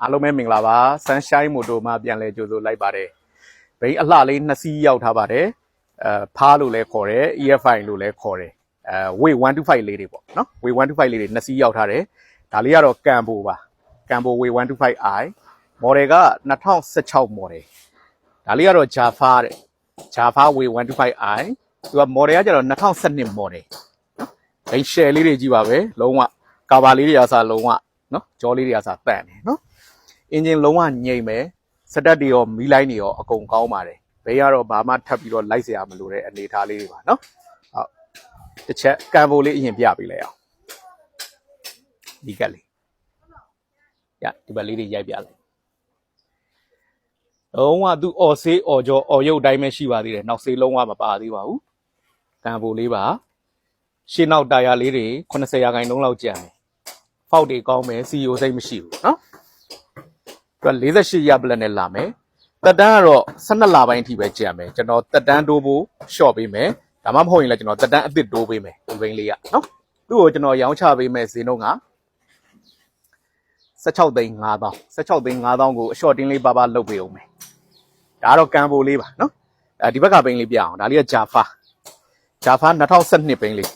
အားလုံးပဲမင်္ဂလာပါ Sunshine Motor မှာပြန်လဲကြိုဆိုလိုက်ပါတယ်ဘိန်းအလှလေး2စီးရောက်ထားပါတယ်ဖားလို့လည်းခေါ်တယ် EFI လို့လည်းခေါ်တယ်weight 125လေးတွေပေါ့နော် weight 125လေးတွေ2စီးရောက်ထားတယ်ဒါလေးကတော့ကမ်ဘိုပါကမ်ဘို weight 125i model က2016 model ဒါလေးကတော့ Java တဲ့ Java weight 125i သူက model ကကျတော့2012 model နော်ဘိန်း share လေးတွေကြီးပါပဲလုံးဝကာဘာလေးတွေအစားလုံးဝနော်ကြောလေးတွေအစားတန့်တယ်နော်အင်ဂျင်လုံးဝငြိမ်မယ်စက်တက်တွေရောမီးလိုင်းတွေရောအကုန်ကောင်းပါတယ်ဘေးကတော့ဘာမှထပ်ပြီးတော့လိုက်เสียရမလို့တဲ့အနေထားလေးတွေပါနော်ဟုတ်တစ်ချက်ကမ်ဘိုလေးအရင်ပြပေးလိုက်အောင်ဒီကက်လေးရဒီဘက်လေးတွေရိုက်ပြလိုက်လုံးဝသူအော်ဆေးအော်ကြောအော်ရုပ်တိုင်းပဲရှိပါသေးတယ်နောက်ဆေးလုံးဝမပါသေးပါဘူးကမ်ဘိုလေးပါရှင်းနောက်တာယာလေးတွေ80ရာခိုင်နှုန်းလောက်ကျန်တယ်ဖောက်တွေကောင်းမယ် CEO စိတ်မရှိဘူးနော်သူက48ရပလက်နဲ့လာမယ်တက်တန်းကတော့12လပိုင်းအထိပဲကျန်မယ်ကျွန်တော်တက်တန်းတိုးဖို့ short ပေးမယ်ဒါမှမဟုတ်ရင်လည်းကျွန်တော်တက်တန်းအသစ်တိုးပေးမယ်ဒီဘိန်းလေးကနော်သူ့ကိုကျွန်တော်ရောင်းချပေးမယ်ဈေးနှုန်းက16သိန်း5000 16သိန်း5000ကိုအ short တင်းလေးပါလုပ်ပေးအောင်မယ်ဒါကတော့ကမ်ဘိုလေးပါနော်ဒီဘက်ကဘိန်းလေးပြအောင်ဒါလေးက Java 2012ဘိန်းလေး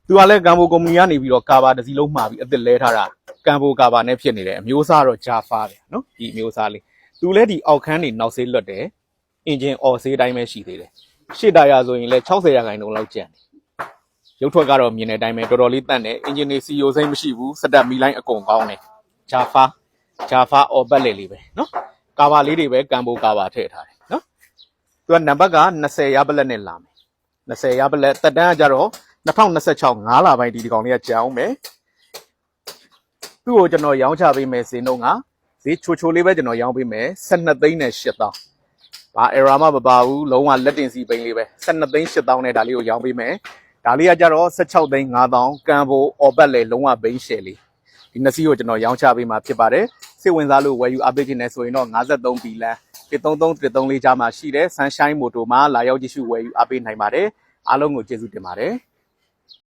သူကလည်းကမ်ဘိုကုမ္ပဏီကနေပြီးတော့ကာဘာတစ်စီးလုံးမှာပြီးအသစ်လဲထားတာကမ်ဘိုကာဘာနဲ့ဖြစ်နေတယ်အမျိုးအစားတော့ Java ပဲနော်ဒီအမျိုးအစားလေးသူလည်းဒီအောက်ခန်းနေနောက်ဆေးလွတ်တယ်အင်ဂျင်အော်ဆေးတိုင်းပဲရှိသေးတယ်ရှေ့တာယာဆိုရင်လည်း60ရာခိုင်နှုန်းလောက်ကျန်တယ်ရုပ်ထွက်ကတော့မြင်တဲ့အတိုင်းပဲတော်တော်လေးတန့်တယ်အင်ဂျင်တွေ CEO စိမ့်မရှိဘူးစက်တက်မီလိုင်းအကုန်ကောင်းတယ် Java အော်ဘက်လေးပဲနော်ကာဘာလေးတွေပဲကမ်ဘိုကာဘာထည့်ထားတယ်နော်သူကနံပါတ်က20ရပလက်နဲ့လာမယ်20ရပလက်တက်တန်းကကြတော့2026 5လပိုင်းဒီကောင်လေးကကြာအောင်မယ်သူ့ကိုကျွန်တော်ရောင်းချပေးမယ်ဈေးနှုန်းကဈေးချိုလေးပဲကျွန်တော်ရောင်းပေးမယ်12သိန်းနဲ့8000ဘာ error မှမပါဘူးလုံးဝလက်တင်စီပိန်းလေးပဲ12သိန်း8000နဲ့ဒါလေးကိုရောင်းပေးမယ်ဒါလေးကကြတော့16သိန်း5000ကမ်ဘိုအော်ဘက်လေလုံးဝဘိန်းရှယ်လေးဒီနှစ်စီးကိုကျွန်တော်ရောင်းချပေးမှာဖြစ်ပါတယ်စိတ်ဝင်စားလို့ဝယ်ယူအားပေးခြင်းနဲ့ဆိုရင်တော့53ဘီလန်13334ကြားမှာရှိတဲ့ Sunshine Motor မှာလာရောက်ကြည့်ရှုဝယ်ယူအားပေးနိုင်ပါတယ်အားလုံးကိုကျေးဇူးတင်ပါတယ်